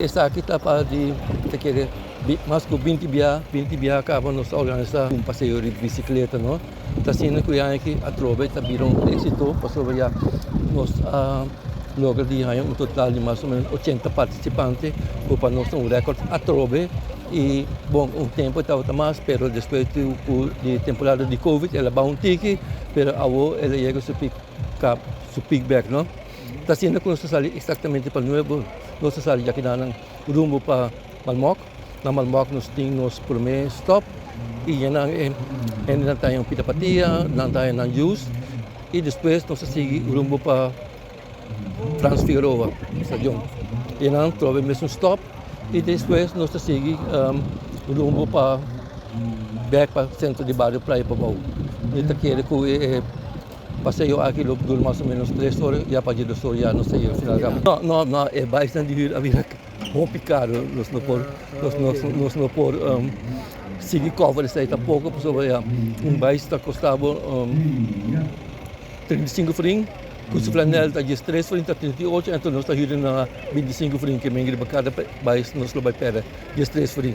Esta aqui está para de querer mas com 20 biá acaba nos organizar passeio de bicicleta, não? Tá sendo que aqui a trova está virando um êxito, passou já nos logo de um total de mais ou menos 80 participantes, o para nós um recorde a trova e bom tempo estava mais, pero depois de temporada de Covid ela bom tique, pero agora ela chega su pick back, não? Está sendo que nós saímos exatamente para novo, nós saímos aqui na rumo para Malmoc. Na Malmoc nós tínhamos por mês stop e ainda tem pitapatia, não tem na juice e depois nós seguimos rumo para Franz Figueroa, stadion. E não trouxe mesmo stop e depois nós seguimos rumo para back para o centro de bairro Praia Babau. Então quer que passeio aqui dura mais ou menos 3 horas e a partir de 2 horas já não sei o final. Não, é bastante complicado, nós não podemos seguir cover isso aí tampouco, porque país está custando 35 frim, custo flanel está 13 frim, está 38, então nós está na 25 frim, que é cada país nós vai perder 13 frim.